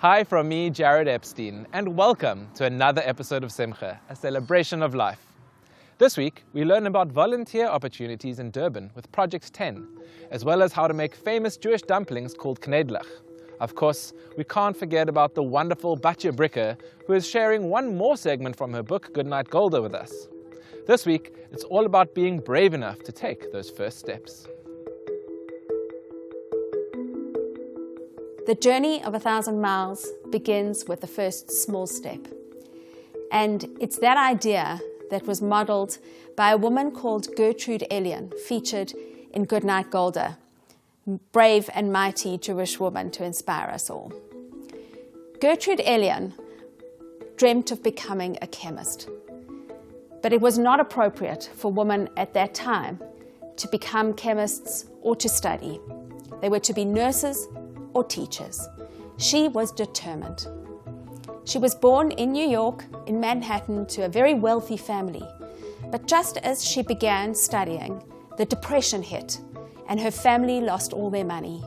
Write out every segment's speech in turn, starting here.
Hi from me, Jared Epstein, and welcome to another episode of Simcha, a celebration of life. This week, we learn about volunteer opportunities in Durban with Project 10, as well as how to make famous Jewish dumplings called knedlach. Of course, we can't forget about the wonderful Batya Bricker, who is sharing one more segment from her book, Goodnight Golda, with us. This week, it's all about being brave enough to take those first steps. The journey of 1,000 miles begins with the first small step. And it's that idea that was modeled by a woman called Gertrude Elion, featured in Goodnight Golda, brave and mighty Jewish woman to inspire us all. Gertrude Elion dreamt of becoming a chemist, but it was not appropriate for women at that time to become chemists or to study. They were to be nurses or teachers. She was determined. She was born in New York, in Manhattan, to a very wealthy family. But just as she began studying, the Depression hit, and her family lost all their money.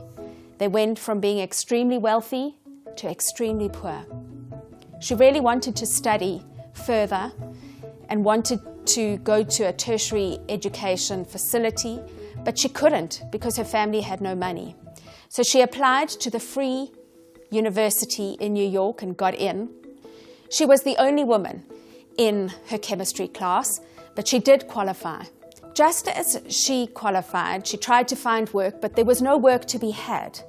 They went from being extremely wealthy to extremely poor. She really wanted to study further and wanted to go to a tertiary education facility, but she couldn't because her family had no money. So she applied to the Free University in New York and got in. She was the only woman in her chemistry class, but she did qualify. Just as she qualified, she tried to find work, but there was no work to be had.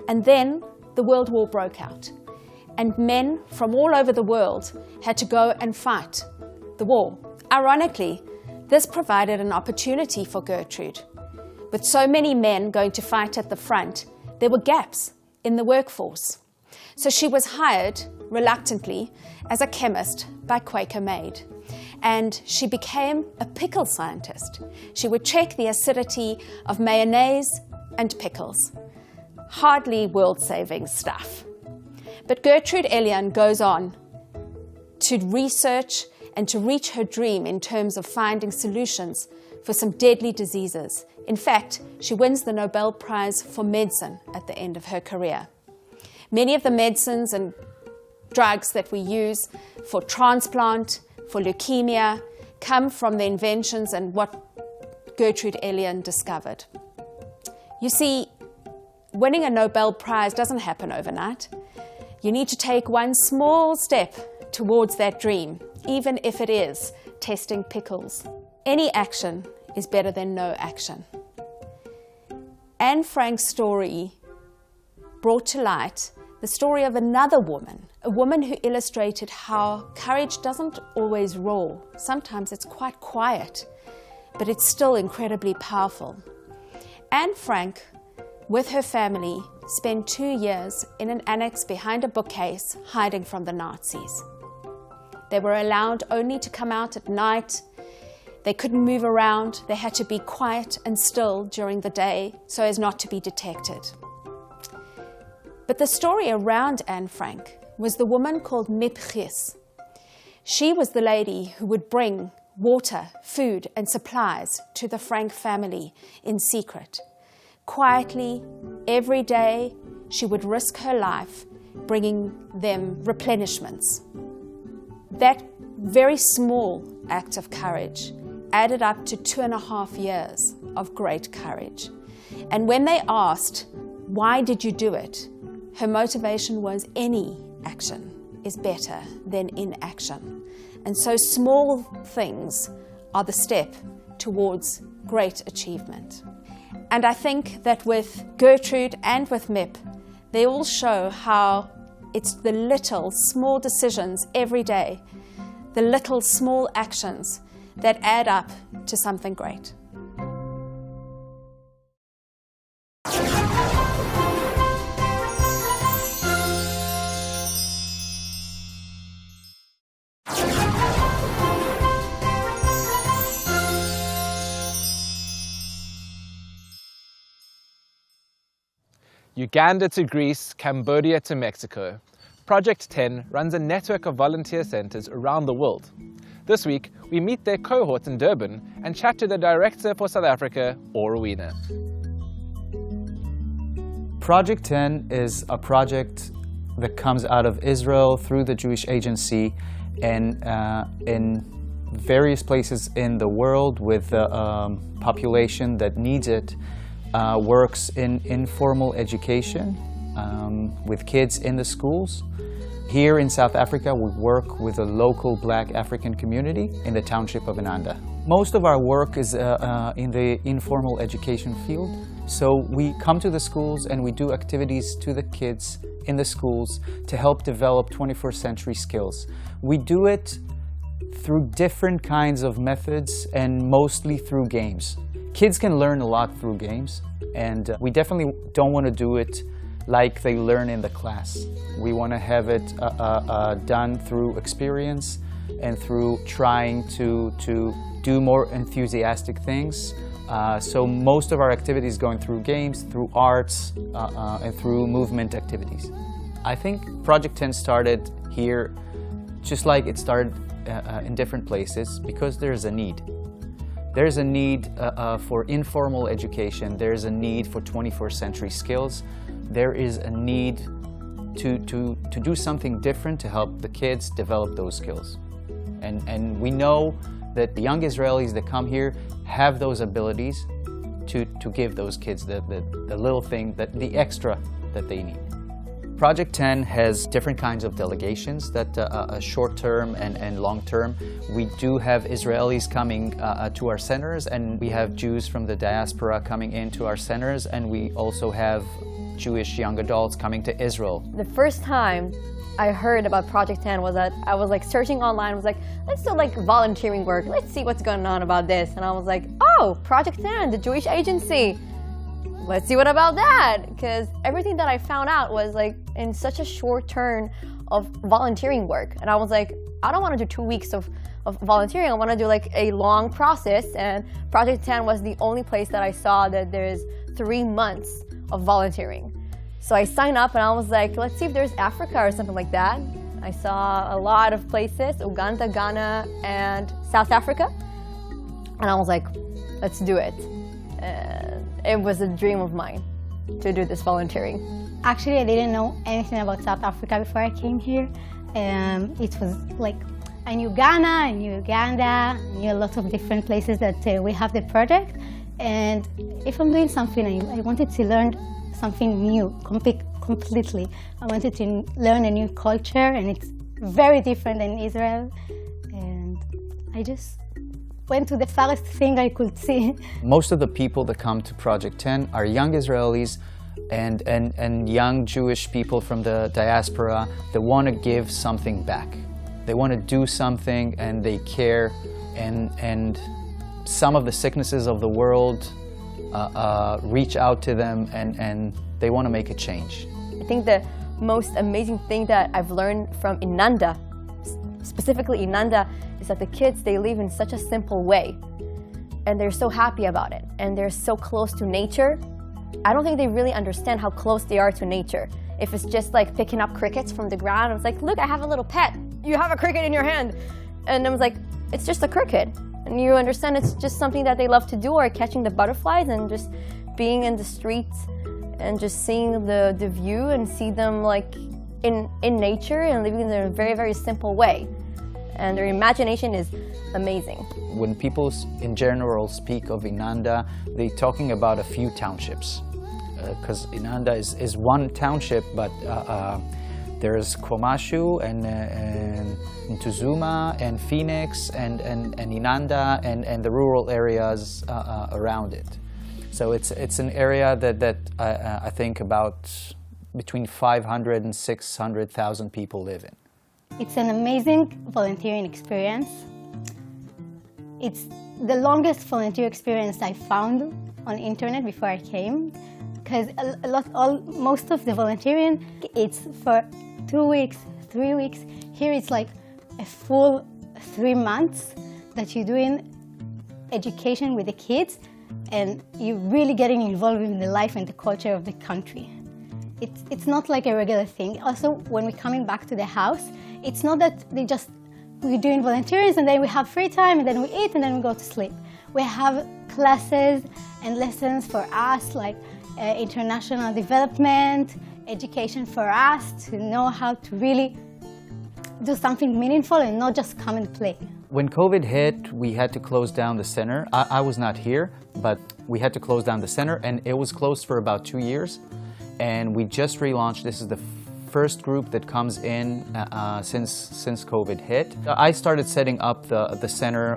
And then the World War broke out, and men from all over the world had to go and fight the war. Ironically, this provided an opportunity for Gertrude. With so many men going to fight at the front, there were gaps in the workforce. So she was hired, reluctantly, as a chemist by Quaker Maid. And she became a pickle scientist. She would check the acidity of mayonnaise and pickles. Hardly world-saving stuff. But Gertrude Elion goes on to research and to reach her dream in terms of finding solutions for some deadly diseases. In fact, she wins the Nobel Prize for Medicine at the end of her career. Many of the medicines and drugs that we use for transplant, for leukemia, come from the inventions and what Gertrude Elion discovered. You see, winning a Nobel Prize doesn't happen overnight. You need to take one small step towards that dream, even if it is testing pickles. Any action is better than no action. Anne Frank's story brought to light the story of another woman, a woman who illustrated how courage doesn't always roar. Sometimes it's quite quiet, but it's still incredibly powerful. Anne Frank, with her family, spent 2 years in an annex behind a bookcase, hiding from the Nazis. They were allowed only to come out at night. They couldn't move around. They had to be quiet and still during the day so as not to be detected. But the story around Anne Frank was the woman called Mip Gis. She was the lady who would bring water, food, and supplies to the Frank family in secret. Quietly, every day, she would risk her life bringing them replenishments. That very small act of courage added up to 2.5 years of great courage. And when they asked, why did you do it? Her motivation was any action is better than inaction. And so small things are the step towards great achievement. And I think that with Gertrude and with Mip, they all show how it's the little small decisions every day, the little small actions that add up to something great. Uganda to Greece, Cambodia to Mexico. Project 10 runs a network of volunteer centers around the world. This week, we meet their cohort in Durban and chat to the director for South Africa, Orowina. Project 10 is a project that comes out of Israel through the Jewish Agency, and in various places in the world with a population that needs it, works in informal education with kids in the schools. Here in South Africa, we work with a local Black African community in the township of Inanda. Most of our work is in the informal education field. So we come to the schools and we do activities to the kids in the schools to help develop 21st century skills. We do it through different kinds of methods and mostly through games. Kids can learn a lot through games, and we definitely don't want to do it like they learn in the class. We want to have it done through experience and through trying to do more enthusiastic things. So most of our activities going through games, through arts, and through movement activities. I think Project 10 started here just like it started in different places because there's a need. There's a need for informal education. There's a need for 21st century skills. There is a need to do something different to help the kids develop those skills. And we know that the young Israelis that come here have those abilities to give those kids the little thing, the extra that they need. Project 10 has different kinds of delegations that short-term and long-term. We do have Israelis coming to our centers, and we have Jews from the diaspora coming into our centers, and we also have Jewish young adults coming to Israel. The first time I heard about Project 10 was that I was like searching online, I was like, let's do like volunteering work, let's see what's going on about this. And I was like, oh, Project 10, the Jewish Agency. Let's see what about that, because everything that I found out was like in such a short turn of volunteering work. And I was like, I don't want to do 2 weeks of volunteering, I want to do like a long process. And Project 10 was the only place that I saw that there's 3 months of volunteering. So I signed up and I was like, let's see if there's Africa or something like that. I saw a lot of places, Uganda, Ghana, and South Africa. And I was like, let's do it. It was a dream of mine to do this volunteering. Actually, I didn't know anything about South Africa before I came here. It was like, I knew Ghana, I knew Uganda, I knew a lot of different places that we have the project. And if I'm doing something, I wanted to learn something new, completely. I wanted to learn a new culture, and it's very different than Israel. And I just went to the farthest thing I could see. Most of the people that come to Project 10 are young Israelis and young Jewish people from the diaspora that want to give something back. They want to do something and they care, and some of the sicknesses of the world reach out to them and they want to make a change. I think the most amazing thing that I've learned from Inanda, specifically Inanda, is that the kids, they live in such a simple way and they're so happy about it and they're so close to nature. I don't think they really understand how close they are to nature. If it's just like picking up crickets from the ground, it's like, look, I have a little pet. You have a cricket in your hand. And I was like, it's just a cricket. And you understand it's just something that they love to do, or catching the butterflies and just being in the streets and just seeing the view and see them like in nature and living in a very, very simple way. And their imagination is amazing. When people in general speak of Inanda, they're talking about a few townships. Because Inanda is one township, but there's Kwamashu and Ntuzuma and Phoenix and Inanda and the rural areas around it. So it's an area that I think about between 500 and 600,000 people live in. It's an amazing volunteering experience. It's the longest volunteer experience I found on internet before I came, because most of the volunteering, it's for 2 weeks, 3 weeks. Here it's like a full 3 months that you're doing education with the kids, and you're really getting involved in the life and the culture of the country. It's not like a regular thing. Also, when we're coming back to the house, it's not that we're doing volunteers and then we have free time and then we eat and then we go to sleep. We have classes and lessons for us, like international development, education for us to know how to really do something meaningful and not just come and play. When COVID hit, we had to close down the center. I was not here, but we had to close down the center, and it was closed for about 2 years. And we just relaunched. This is the first group that comes in since COVID hit. I started setting up the center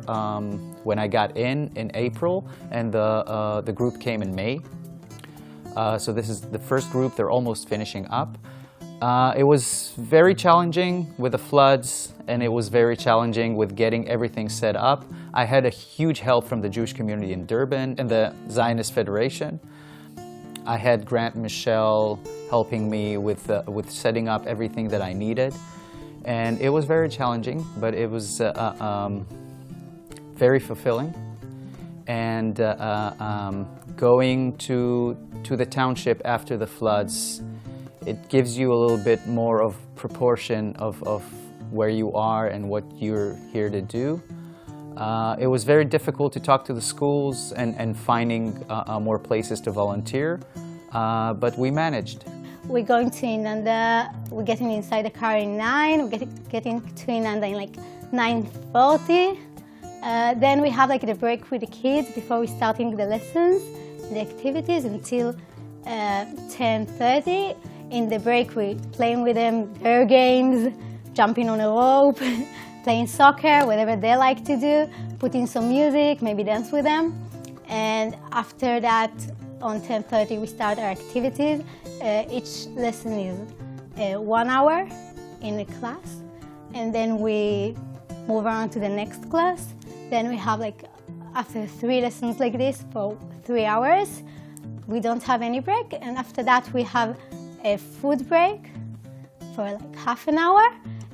when I got in April, and the group came in May. So this is the first group. They're almost finishing up. It was very challenging with the floods, and it was very challenging with getting everything set up. I had a huge help from the Jewish community in Durban and the Zionist Federation. I had Grant and Michelle helping me with setting up everything that I needed. And it was very challenging, but it was very fulfilling. And going to the township after the floods, it gives you a little bit more of proportion of where you are and what you're here to do. It was very difficult to talk to the schools and finding more places to volunteer, but we managed. We're going to Inanda, we're getting inside the car in 9, we're getting to Inanda in like 9:40. Then we have like the break with the kids before we starting the lessons, the activities until 10:30. In the break we're playing with them, their games, jumping on a rope, playing soccer, whatever they like to do, putting some music, maybe dance with them. And after that, on 10:30 we start our activities. Each lesson is 1 hour in a class, and then we move on to the next class. Then we have like, after 3 lessons like this for 3 hours, we don't have any break, and after that we have a food break for like half an hour,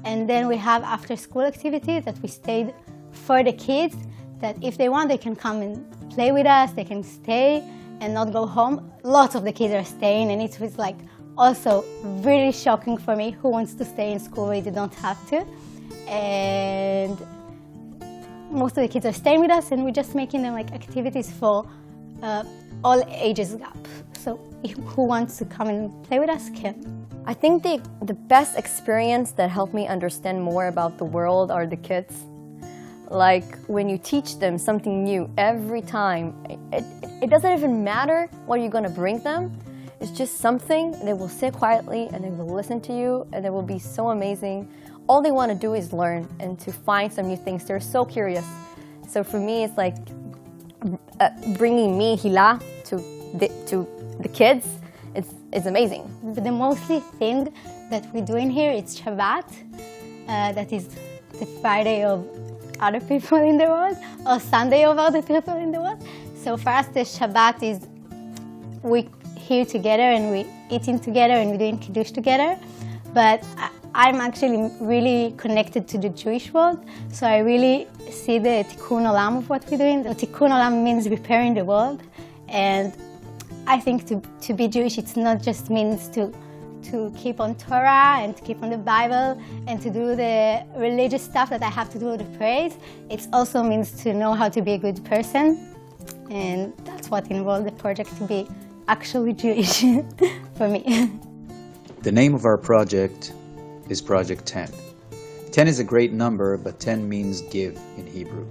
and then we have after school activities that we stayed for the kids, that if they want they can come and play with us, they can stay and not go home. Lots of the kids are staying, and it was like also really shocking for me who wants to stay in school where they don't have to. And most of the kids are staying with us, and we're just making them like activities for all ages gap. So who wants to come and play with us can. I think the best experience that helped me understand more about the world are the kids. Like when you teach them something new every time, it doesn't even matter what you're going to bring them. It's just something, they will sit quietly and they will listen to you, and they will be so amazing. All they want to do is learn and to find some new things. They're so curious. So for me, it's like bringing me, Hila, to the kids, it's amazing. But the mostly thing that we do in here is Shabbat. That is the Friday of other people in the world, or Sunday of other people in the world. So for us, the Shabbat is we here together and we eating together and we doing Kiddush together. But I'm actually really connected to the Jewish world, so I really see the Tikkun Olam of what we're doing. The Tikkun Olam means repairing the world, and I think to be Jewish, it's not just means to keep on Torah and to keep on the Bible and to do the religious stuff that I have to do, the praise. It also means to know how to be a good person, and that's what involved the project, to be actually Jewish for me. The name of our project is Project 10. 10 is a great number, but 10 means give in Hebrew.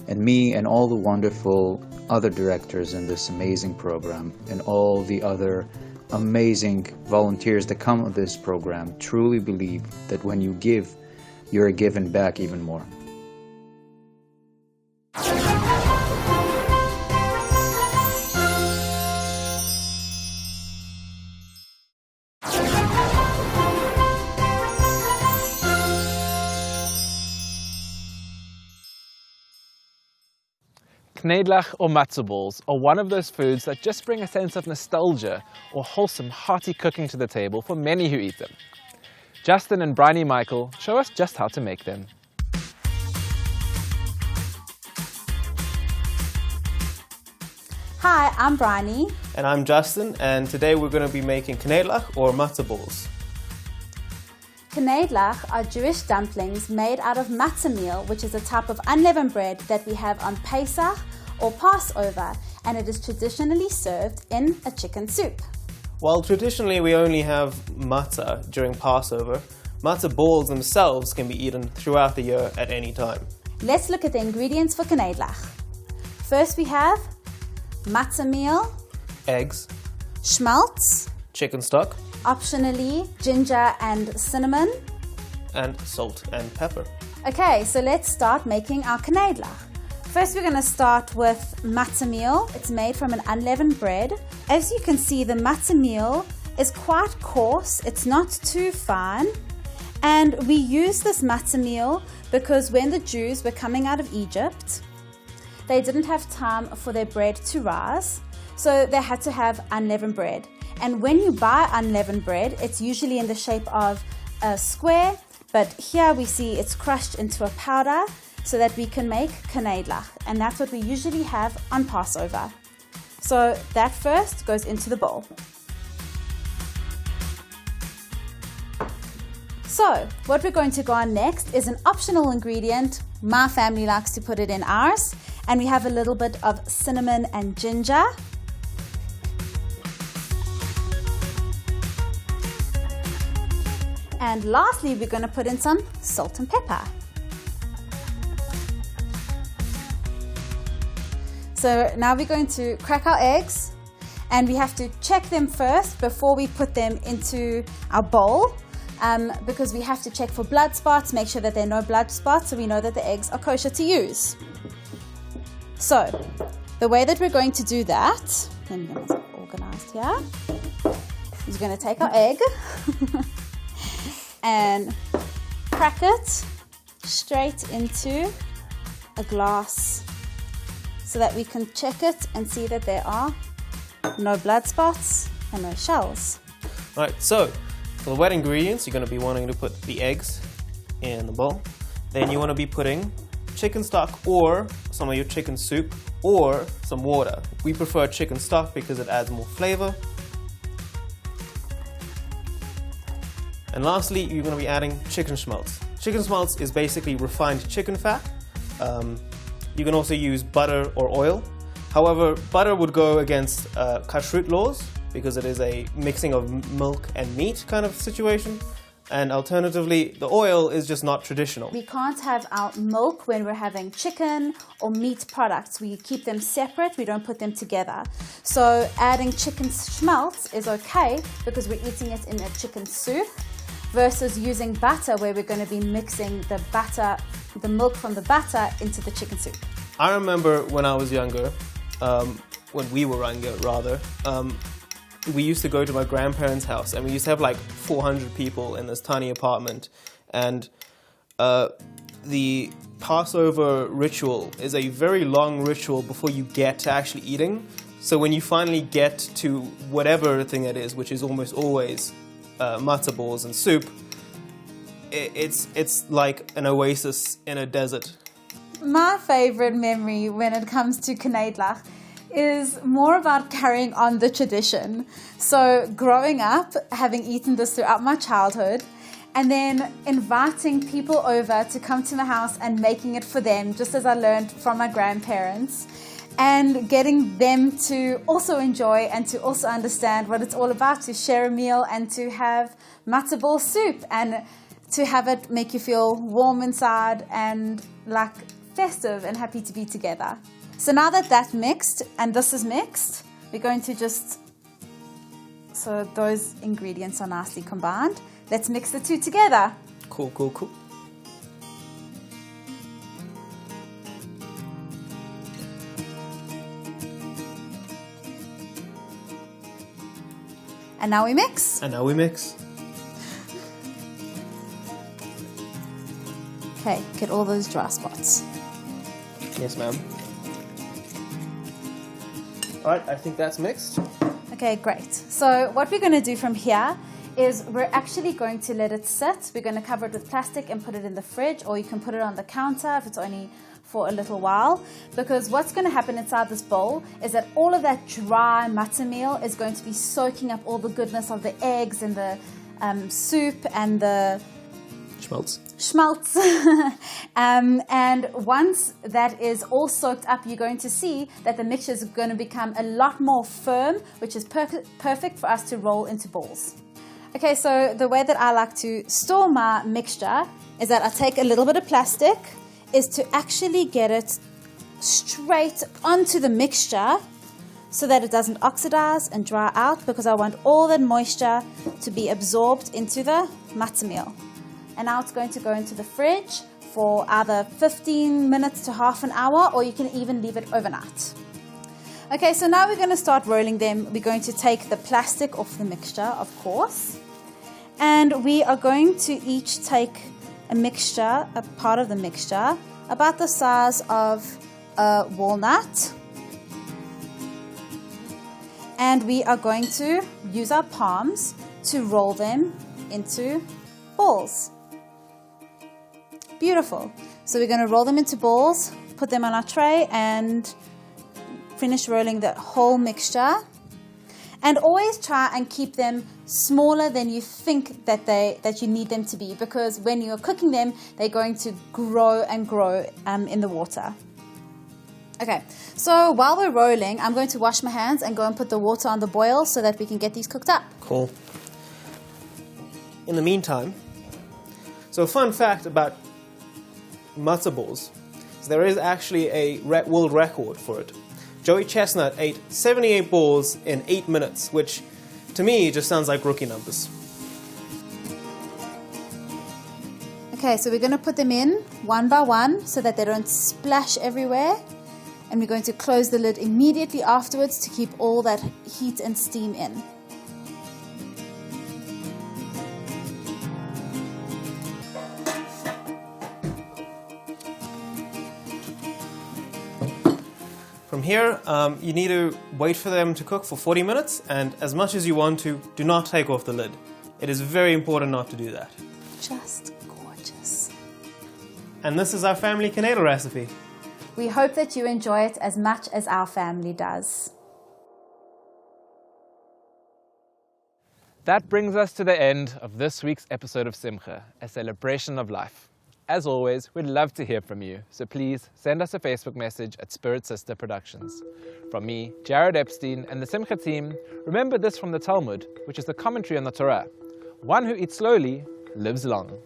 And me and all the wonderful other directors in this amazing program and all the other amazing volunteers that come with this program truly believe that when you give, you're given back even more. Knedlach or matzo balls are one of those foods that just bring a sense of nostalgia or wholesome, hearty cooking to the table for many who eat them. Justin and Bryony Michael show us just how to make them. Hi, I'm Bryony. And I'm Justin, and today we're going to be making knedlach or matzah balls. Knedlach are Jewish dumplings made out of matzah meal, which is a type of unleavened bread that we have on Pesach or Passover, and it is traditionally served in a chicken soup. While traditionally we only have matzah during Passover, matzah balls themselves can be eaten throughout the year at any time. Let's look at the ingredients for kneidlach. First we have matzah meal, Eggs, schmaltz, chicken stock, optionally ginger and cinnamon. and salt and pepper. Okay, so let's start making our kneidlach. First we're going to start with matzah meal. It's made from an unleavened bread. As you can see, the matzah meal is quite coarse. It's not too fine. And we use this matzah meal because when the Jews were coming out of Egypt, they didn't have time for their bread to rise, so they had to have unleavened bread. And when you buy unleavened bread, it's usually in the shape of a square, but here we see it's crushed into a powder so that we can make kneidlach, and that's what we usually have on Passover. So that first goes into the bowl. So what we're going to go on next is an optional ingredient. My family likes to put it in ours, and we have a little bit of cinnamon and ginger. And lastly, we're going to put in some salt and pepper. So now we're going to crack our eggs, and we have to check them first before we put them into our bowl, because we have to check for blood spots, make sure that there are no blood spots, so we know that the eggs are kosher to use. So the way that we're going to do that, let me get myself organized here, is we're going to take our egg and crack it straight into a glass so that we can check it and see that there are no blood spots and no shells. Right, so for the wet ingredients, you're going to be wanting to put the eggs in the bowl. Then you want to be putting chicken stock or some of your chicken soup or some water. We prefer chicken stock because it adds more flavor. And lastly, you're going to be adding chicken schmaltz. Chicken schmaltz is basically refined chicken fat. You can also use butter or oil. However, butter would go against kashrut laws because it is a mixing of milk and meat kind of situation. And alternatively, the oil is just not traditional. We can't have our milk when we're having chicken or meat products. We keep them separate, we don't put them together. So adding chicken schmaltz is okay because we're eating it in a chicken soup, versus using butter where we're going to be mixing the butter, the milk from the butter into the chicken soup. I remember when I was younger, when we were younger rather, we used to go to my grandparents' house and we used to have like 400 people in this tiny apartment, and the Passover ritual is a very long ritual before you get to actually eating. So when you finally get to whatever thing it is, which is almost always matzah balls and soup, it's like an oasis in a desert. My favorite memory when it comes to kneidlach is more about carrying on the tradition. So growing up, having eaten this throughout my childhood, and then inviting people over to come to my house and making it for them, just as I learned from my grandparents, and getting them to also enjoy and to also understand what it's all about, to share a meal and to have matzah ball soup and to have it make you feel warm inside and like festive and happy to be together. So now that that's mixed and this is mixed, we're going to just, so those ingredients are nicely combined. Let's mix the two together. Cool, cool, cool. And now we mix. And now we mix. Okay, get all those dry spots. Yes, ma'am. Alright, I think that's mixed. Okay, great. So what we're going to do from here is we're actually going to let it sit. We're going to cover it with plastic and put it in the fridge, or you can put it on the counter if it's only for a little while, because what's going to happen inside this bowl is that all of that dry matzah meal is going to be soaking up all the goodness of the eggs and the soup and the Schmaltz. schmaltz. And once that is all soaked up, you're going to see that the mixture is going to become a lot more firm, which is perfect for us to roll into balls. Okay, so the way that I like to store my mixture is that I take a little bit of plastic, is to actually get it straight onto the mixture so that it doesn't oxidize and dry out, because I want all that moisture to be absorbed into the matzah meal. And now it's going to go into the fridge for either 15 minutes to half an hour, or you can even leave it overnight. Okay, so now we're going to start rolling them. We're going to take the plastic off the mixture, of course. And we are going to each take a part of the mixture, about the size of a walnut. And we are going to use our palms to roll them into balls. Beautiful. So we're going to roll them into balls, put them on our tray, and finish rolling the whole mixture. And always try and keep them smaller than you think that you need them to be, because when you're cooking them, they're going to grow and grow in the water. Okay, so while we're rolling, I'm going to wash my hands and go and put the water on the boil so that we can get these cooked up. Cool. In the meantime, so a fun fact about matzah balls is there is actually a world record for it. Joey Chestnut ate 78 balls in 8 minutes, which to me just sounds like rookie numbers. Okay, so we're going to put them in one by one so that they don't splash everywhere. And we're going to close the lid immediately afterwards to keep all that heat and steam in. From here, you need to wait for them to cook for 40 minutes, and as much as you want to, do not take off the lid. It is very important not to do that. Just gorgeous. And this is our family Canada recipe. We hope that you enjoy it as much as our family does. That brings us to the end of this week's episode of Simcha, a celebration of life. As always, we'd love to hear from you, so please send us a Facebook message at Spirit Sister Productions. From me, Jared Epstein, and the Simcha team, remember this from the Talmud, which is the commentary on the Torah. One who eats slowly lives long.